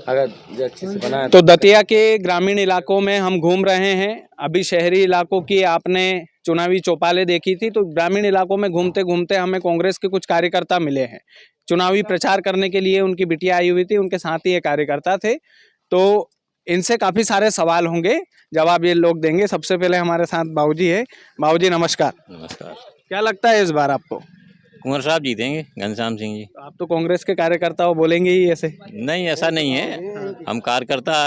अगर अच्छे से बनाए तो दतिया के ग्रामीण इलाकों में हम घूम रहे हैं। अभी शहरी इलाकों की आपने चुनावी चौपालें देखी थी, तो ग्रामीण इलाकों में घूमते घूमते हमें कांग्रेस के कुछ कार्यकर्ता मिले हैं। चुनावी प्रचार करने के लिए उनकी बिटिया आई हुई थी, उनके साथ ही ये कार्यकर्ता थे। तो इनसे काफी सारे सवाल होंगे, जवाब ये लोग देंगे। सबसे पहले हमारे साथ बाबूजी है। बाबूजी नमस्कार। नमस्कार। क्या लगता है इस बार आपको? कुंवर साहब जीतेंगे, घनश्याम सिंह जी। आप तो कांग्रेस के कार्यकर्ता हो, बोलेंगे ही ऐसे? नहीं, ऐसा नहीं है। हम कार्यकर्ता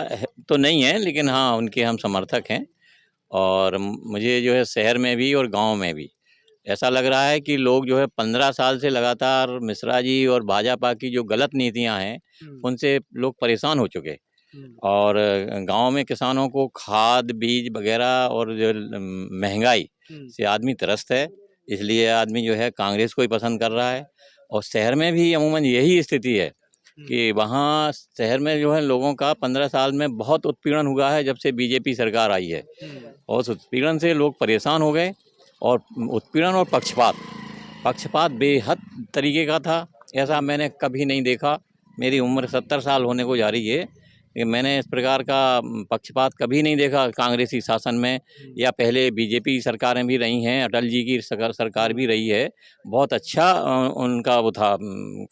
तो नहीं है, लेकिन हाँ उनके हम समर्थक हैं। और मुझे जो है शहर में भी और गांव में भी ऐसा लग रहा है कि लोग जो है 15 साल से लगातार मिश्रा जी और भाजपा की जो गलत नीतियां हैं उनसे लोग परेशान हो चुके। और गांव में किसानों को खाद बीज वगैरह और जो महंगाई से आदमी त्रस्त है, इसलिए आदमी जो है कांग्रेस को ही पसंद कर रहा है। और शहर में भी अमूमन यही स्थिति है कि वहाँ शहर में जो है लोगों का 15 साल में बहुत उत्पीड़न हुआ है जब से बीजेपी सरकार आई है। और उस उत्पीड़न से लोग परेशान हो गए। और उत्पीड़न और पक्षपात बेहद तरीके का था, ऐसा मैंने कभी नहीं देखा। मेरी उम्र 70 साल होने को जा रही है कि मैंने इस प्रकार का पक्षपात कभी नहीं देखा कांग्रेसी शासन में। या पहले बीजेपी सरकारें भी रही हैं, अटल जी की सरकार भी रही है, बहुत अच्छा उनका वो था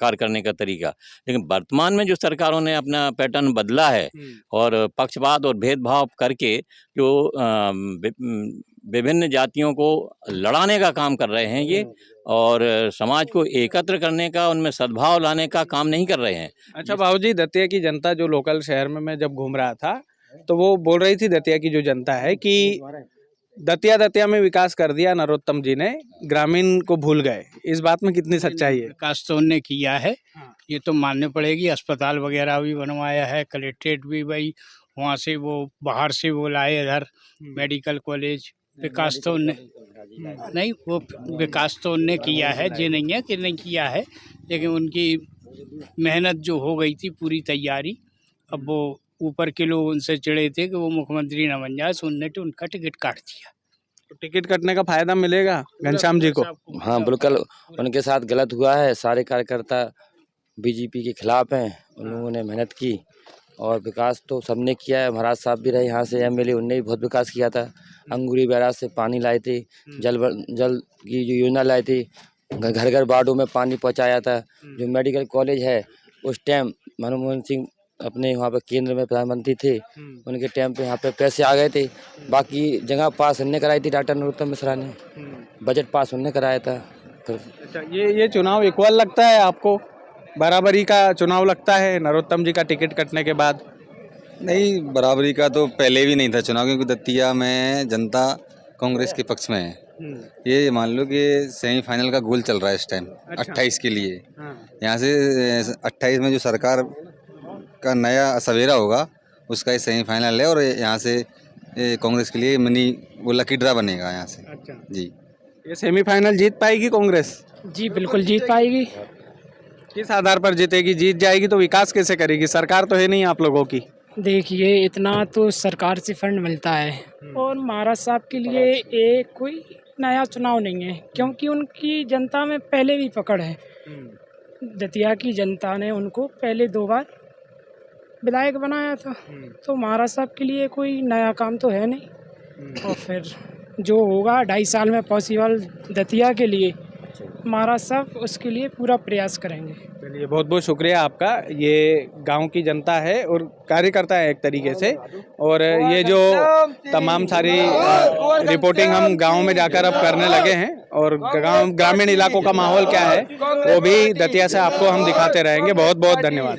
कार्य करने का तरीका। लेकिन वर्तमान में जो सरकारों ने अपना पैटर्न बदला है और पक्षपात और भेदभाव करके जो विभिन्न जातियों को लड़ाने का काम कर रहे हैं ये, और समाज को एकत्र करने का, उनमें सद्भाव लाने का काम नहीं कर रहे हैं। अच्छा बाबूजी, दतिया की जनता जो लोकल शहर में मैं जब घूम रहा था तो वो बोल रही थी, दतिया की जो जनता है, कि दतिया में विकास कर दिया नरोत्तम जी ने, ग्रामीण को भूल गए। इस बात में कितनी सच्चाई है? विकास तो उनने किया है, ये तो मानने पड़ेगी। अस्पताल वगैरह भी बनवाया है, कलेक्ट्रेट भी भाई वहाँ से वो बाहर से वो लाए इधर, मेडिकल कॉलेज। विकास तो उनने नहीं, वो विकास तो उनने किया है, ये नहीं है कि नहीं किया है, लेकिन उनकी मेहनत जो हो गई थी, पूरी तैयारी। अब वो ऊपर के लोग उनसे चिढ़े थे कि वो मुख्यमंत्री न बन जाए, तो उनने तो उनका टिकट काट दिया। तो टिकट कटने का फायदा मिलेगा घनश्याम जी को? हाँ बिल्कुल, उनके साथ गलत हुआ है। सारे कार्यकर्ता बीजेपी के खिलाफ हैं। उन लोगों ने मेहनत की और विकास तो सबने किया है। महाराज साहब भी रहे यहाँ से एमएलए, उनने भी बहुत विकास किया था। अंगूरी बैराज से पानी लाए थे, जल की जो योजना लाए थे, घर घर वार्डों में पानी पहुँचाया था। जो मेडिकल कॉलेज है, उस टाइम मनमोहन सिंह अपने वहाँ पे केंद्र में प्रधानमंत्री थे, उनके टाइम पे यहाँ पे पैसे आ गए थे। बाकी जगह पास उनने कराई थी, डॉक्टर नरोत्तम मिश्रा ने बजट पास उनने कराया था। अच्छा, ये चुनाव इक्वल लगता है आपको? बराबरी का चुनाव लगता है नरोत्तम जी का टिकट कटने के बाद? नहीं, बराबरी का तो पहले भी नहीं था चुनाव, क्योंकि दतिया में जनता कांग्रेस के पक्ष में है। ये मान लो कि सेमीफाइनल का गोल चल रहा है इस टाइम। अच्छा। 28 के लिए यहाँ से 28 में जो सरकार का नया सवेरा होगा उसका ये सेमीफाइनल है। और यहाँ से कांग्रेस के लिए मिनी वो लकी ड्रा बनेगा यहाँ से। अच्छा जी, ये सेमीफाइनल जीत पाएगी कांग्रेस? जी बिल्कुल जीत पाएगी। किस आधार पर जीतेगी? जीत जाएगी तो विकास कैसे करेगी? सरकार तो है नहीं आप लोगों की। देखिए, इतना तो सरकार से फंड मिलता है और महाराज साहब के लिए ये कोई नया चुनाव नहीं है, क्योंकि उनकी जनता में पहले भी पकड़ है। दतिया की जनता ने उनको पहले 2 बार विधायक बनाया था, तो महाराज साहब के लिए कोई नया काम तो है नहीं। और फिर जो होगा 2.5 साल में पॉसिबल दतिया के लिए, महाराज साहब उसके लिए पूरा प्रयास करेंगे। चलिए, बहुत बहुत शुक्रिया आपका। ये गांव की जनता है और कार्यकर्ता है एक तरीके से। और ये जो तमाम सारी रिपोर्टिंग हम गांव में जाकर अब करने लगे हैं, और ग्रामीण इलाकों का माहौल क्या है वो भी दतिया से आपको हम दिखाते रहेंगे। बहुत बहुत धन्यवाद।